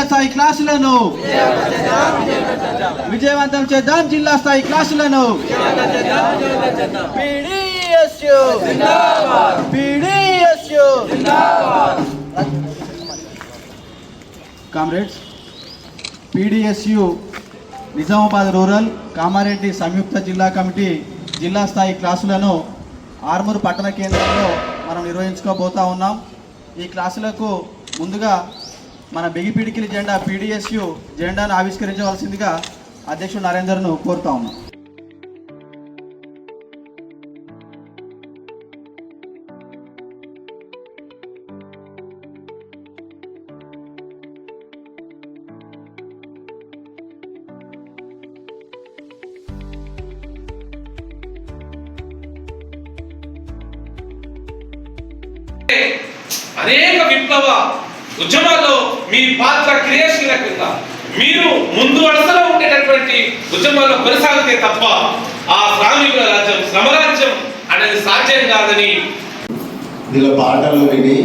స్థాయి క్లాసులను విజయవంతం చేద్దాం. జిల్లా స్థాయి క్లాసులను comrades, PDSU Nizamabad rural Kamareddy సంయుక్త జిల్లా కమిటీ జిల్లా స్థాయి క్లాసులను ఆర్మూరు పట్టణ కేంద్రంలో మనం నిర్వహించుకోబోతా ఉన్నాం. ఈ క్లాసులకు ముందుగా మన బిగిపిడికిలి జెండా పీడీఎస్యు జెండాను ఆవిష్కరించవలసిందిగా అధ్యక్షుడు నరేందర్ను కోరుతా ఉన్నాం. అనేక విప్లవ ఉద్యమాల్లో మీ పాత్ర క్రియాశీలకంగా మీరు ముందు వరుసలో ఉండేటటువంటి ఉద్యమాల్లో కొనసాగితే తప్ప ఆ శ్రామికుల రాజ్యం, శ్రమరాజ్యం అనేది సాధ్యం కాదని వీళ్ళ పాటలు విని,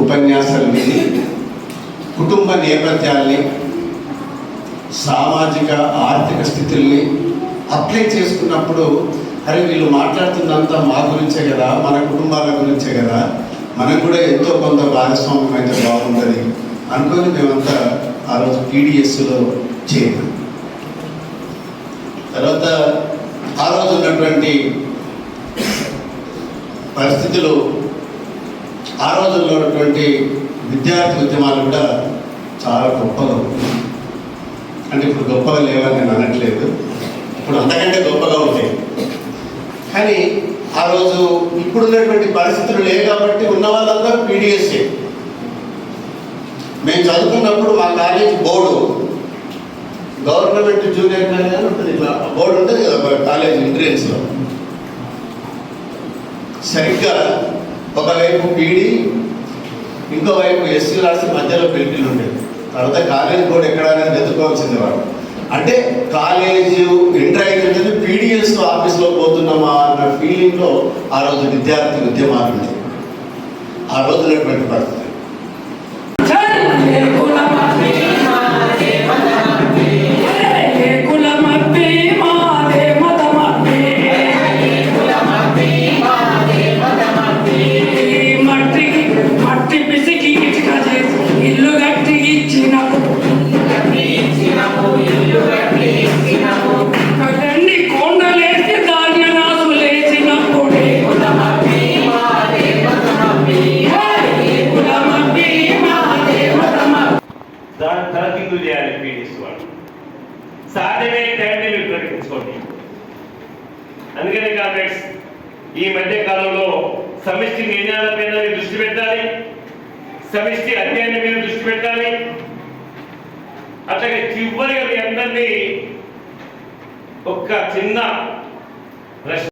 ఉపన్యాసాలు విని, కుటుంబ నేపథ్యాల్ని, సామాజిక ఆర్థిక స్థితుల్ని అప్లై చేసుకున్నప్పుడు అరే వీళ్ళు మాట్లాడుతున్నంతా మా గురించే కదా, మన కుటుంబాల గురించే కదా, మనకు కూడా ఎంతో కొంత భాగస్వామ్యం అయితే బాగుంటుంది అనుకొని మేమంతా ఆ రోజు పీడీఎస్లో చేయాలి. తర్వాత ఆ రోజు ఉన్నటువంటి పరిస్థితులు, ఆ రోజుల్లో ఉన్నటువంటి విద్యార్థి ఉద్యమాలు కూడా చాలా గొప్పగా ఉంటాయి. అంటే ఇప్పుడు గొప్పగా లేవని నేను అనట్లేదు, ఇప్పుడు అంతకంటే గొప్పగా ఉంటాయి. కానీ ఆ రోజు ఇప్పుడున్నటువంటి పరిస్థితులు లేవు కాబట్టి ఉన్న వాళ్ళందరూ పీడీఎస్ఏ. మేము చదువుకున్నప్పుడు మా college board government junior college అని ఉంటుంది, ఇట్లా బోర్డు ఉంటుంది కదా కాలేజ్ ఎంట్రన్స్లో. సరిగ్గా ఒకవైపు పీడీ, ఇంకోవైపు ఎస్సీ రాసి మధ్యలో పెళ్లిళ్ళు ఉండేది. తర్వాత కాలేజ్ బోర్డు ఎక్కడ అనేది వెతుక్కోవాల్సింది వాడు. అంటే కాలేజీ ఎంటర్ అయినట్టు పీడీఎస్ ఆఫీస్లో పోతున్నామా అన్న ఫీలింగ్లో ఆ రోజు విద్యార్థి ఉద్యమాలు ఉంటాయి. ఆ రోజు ఉన్నటువంటి పరిస్థితి తరగతి చేయాలి. పీడీఎస్ వాళ్ళు సాధ్యమే టైంని మీరు ప్రకటించుకోండి. అందుకనే కాంగ్రెస్ ఈ మధ్య కాలంలో సమిష్టి నిర్ణయాలపైన దృష్టి పెట్టాలి, సమిష్టి అధ్యయనం మీద దృష్టి పెట్టాలి. అట్లాగే చివరిగా మీ అందరినీ ఒక చిన్న ప్రశ్న